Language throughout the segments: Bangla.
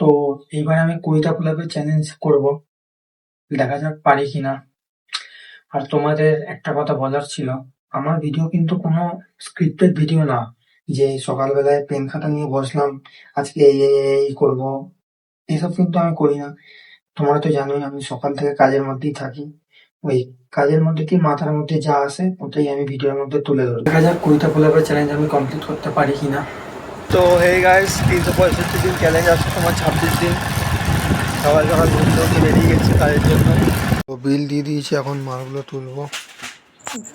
তো এইবার আমি কবিতা পুলাপের চ্যালেঞ্জ করব, দেখা যাক পারি কিনা। আর তোমাদের একটা কথা বলার ছিল, আমার ভিডিও কিন্তু কোনো স্ক্রিপ্টেড ভিডিও না, যে সকালবেলায় পেন খাতা নিয়ে বসলাম, আজকে এই এই এই এই করবো, এসব কিন্তু আমি করি না। তোমরা তো জানোই আমি সকাল থেকে কাজের মধ্যেই থাকি। ওই কাজের মধ্যে কি মাথার মধ্যে যা আসে ওটাই আমি ভিডিওর মধ্যে তুলে ধরবো। দেখা যাক কবিতা পুলাপের চ্যালেঞ্জ আমি কমপ্লিট করতে পারি কিনা। তো হে গাইস, 365 দিন চ্যালেঞ্জ আছে তোমার, 26 দিন। সকাল সকাল ঘুম থেকে বেরিয়ে গেছি কাজের জন্য। তো বিল দিয়ে দিয়েছি, এখন মালগুলো তুলবো।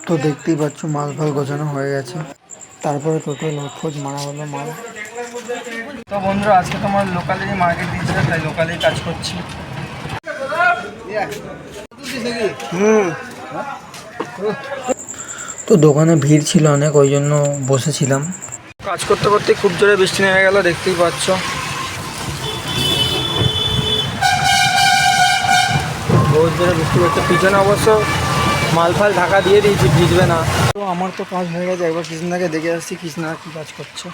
তো দেখতেই পাচ্ছ মাল ফাল গোছানো হয়ে গেছে। তারপরে টোটাল খোঁজ মারা হলো মাল। তো বন্ধুরা, আজকে তোমার লোকালেরই মার্কেট দিয়েছে, তাই লোকালেই কাজ করছি। তো দোকানে ভিড় ছিল অনেক, ওই জন্য বসেছিলাম। কাজ করতে করতে খুব জোরে বৃষ্টি নেমে গেল, দেখতেই পাচ্ছ। বহুত জোরে বৃষ্টি পড়ছে, পিছনে অবশ্য মাল ফাল ঢাকা দিয়ে দিয়েছি, ভিজবে না। তো আমার তো কাজ হয়ে গেছে, একবার কৃষ্ণাকে দেখে আসছি কৃষ্ণা কি কাজ করছে।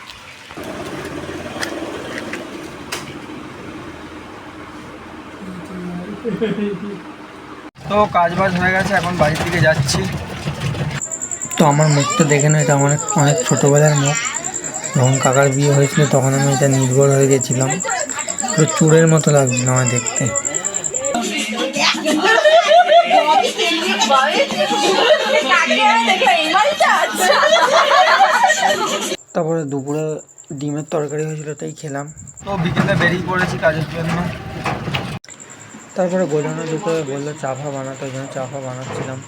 তো কাজ বাজ হয়ে গেছে, এখন বাড়ির দিকে যাচ্ছি। তো আমার মুখটা দেখে না, এটা আমার অনেক ছোটোবেলার মুখ। যখন কাকার বিয়ে হয়েছিল তখন আমি এটা নির্ভর হয়ে গেছিলাম, পুরো চুরের মতো লাগছিল আমার দেখতে। তারপরে দুপুরে ডিমের তরকারি হয়েছিল, তাই খেলাম। তো বিকেলে বেরিয়ে পড়েছি কাজের জন্য। তারপরে গোজানো দুপুরে বললো চা ফা বানাতে, ওই জন্য চা ফা বানাচ্ছিলাম।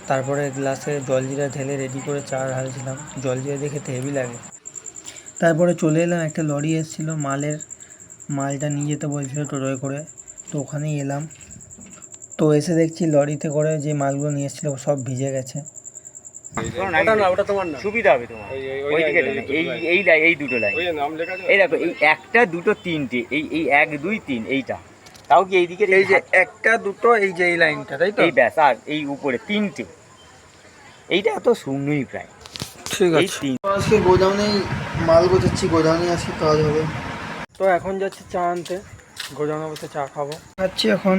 তারপরে গ্লাসে জলজিরা ঢেলে রেডি করে চা ঢালছিলাম, জলজিরা দিয়ে খেতে হেভি লাগে। তারপরে চলে এলাম, একটা লরি এসেছিলো মালটা নিয়ে যেতে বলছিল টোটোয় করে, তো ওখানেই এলাম। তো এসে দেখছি লরিতে করে যে মালগুলো নিয়ে এসেছিলো সব ভিজে গেছে। ওটা তোমার না, সুবিধা হবে তোমার। ওইদিকে এই দুটো লাইন, এই দেখো, এই একটা দুটো তিনটে, এই 1 2 3, এইটা তাও কি এইদিকে, এই যে একটা দুটো, এই যে এই লাইনটা, তাই তো? এই ব্যাস, আর এই উপরে তিনটে, এইটা এত শূন্যই প্রায়। ঠিক আছে, আজকে গোডাউনেই মাল গোছাচ্ছি, গোডাউনে আজকে কাজ হবে। তো এখন যাচ্ছি চা আনতে, গোডাউনে বসে চা খাবো, খাচ্ছি এখন।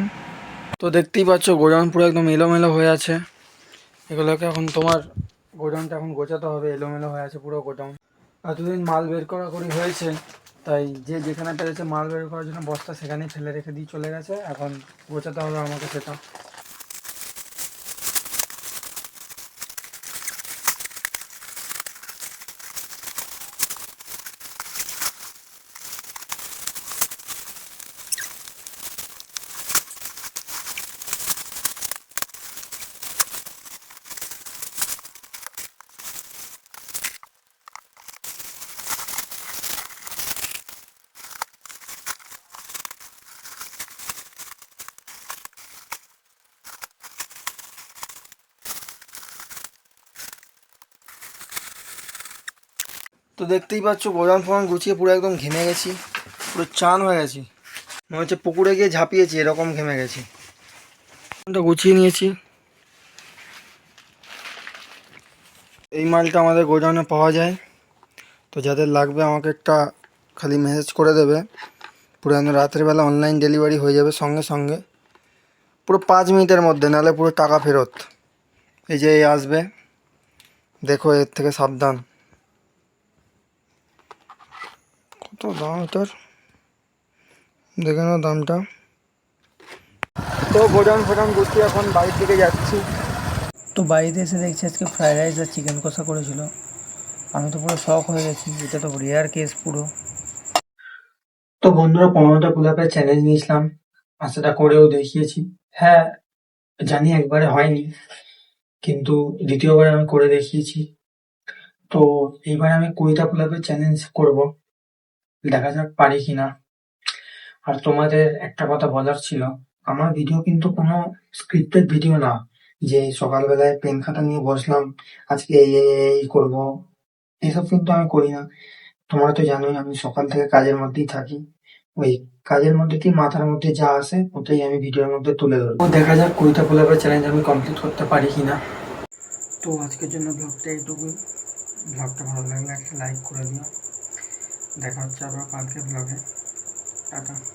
তো দেখতেই পাচ্ছ গোডাউন পুরো একদম এলোমেলো হয়ে আছে। এগুলোকে এখন তোমার গোডাউনটা এখন গোছাতে হবে, এলোমেলো হয়ে আছে পুরো গোডাউন। এতদিন মাল বের করি হয়েছে, তাই যে যেখানে পেরেছে মাল বের করার জন্য বস্তা সেখানেই ফেলে রেখে দিয়ে চলে গেছে, এখন গোছাতে হবে আমাকে সেটা। তো দেখতেই পাচ্ছ গোডাউন ফোড়ান গুছিয়ে পুরো একদম ঘেমে গেছি, পুরো চান হয়ে গেছি, মনে হচ্ছে পুকুরে গিয়ে ঝাঁপিয়েছি, এরকম ঘেমে গেছি। গুছিয়ে নিয়েছি। এই মালটা আমাদের গোডাউনে পাওয়া যায়, তো যাদের লাগবে আমাকে একটা খালি মেসেজ করে দেবে, পুরো একদম রাতের বেলা অনলাইন ডেলিভারি হয়ে যাবে সঙ্গে সঙ্গে, পুরো 5 মিনিটের মধ্যে, নাহলে পুরো টাকা ফেরত। এই যে এই আসবে, দেখো এর থেকে সাবধান। কত দাম এটার, দেখে নাও দামটা। তো গোডাউন ফোডাউন গুছিয়ে এখন বাড়ির দিকে যাচ্ছি। তো বাড়িতে এসে দেখছি আজকে ফ্রাইড রাইস আর চিকেন কষা করেছিল। আমি তো পুরো শখ হয়ে গেছি, এটা তো রেয়ার কেস পুরো। তো বন্ধুরা, 15টা পুলাপের চ্যালেঞ্জ নিয়েছিলাম আর সেটা করেও দেখিয়েছি। হ্যাঁ, জানি একবারে হয়নি, কিন্তু দ্বিতীয়বার আমি করে দেখিয়েছি। তো এইবার আমি কবিতা পুলাপের চ্যালেঞ্জ করব, দেখা যাক পারি কিনা। আর তোমাদের একটা কথা বলার ছিল, আমার ভিডিও কিন্তু কোনো স্ক্রিপ্টেড ভিডিও না, যে সকালবেলায় পেন খাতা নিয়ে বসলাম, আজকে এই এই এই করবো, এসব কিন্তু আমি করি না। তোমরা তো জানোই আমি সকাল থেকে কাজের মধ্যেই থাকি। ওই কাজের মধ্যে কি মাথার মধ্যে যা আসে ওটাই আমি ভিডিওর মধ্যে তুলে ধরবো। দেখা যাক কবিতা পুলাপের চ্যালেঞ্জ আমি কমপ্লিট করতে পারি কিনা। তো আজকের জন্য ব্লগটা এইটুকুই। ব্লগটা ভালো লাগলে একটা লাইক করে দিও। দেখা হচ্ছে আবার কালকে ব্লগে। টাটা।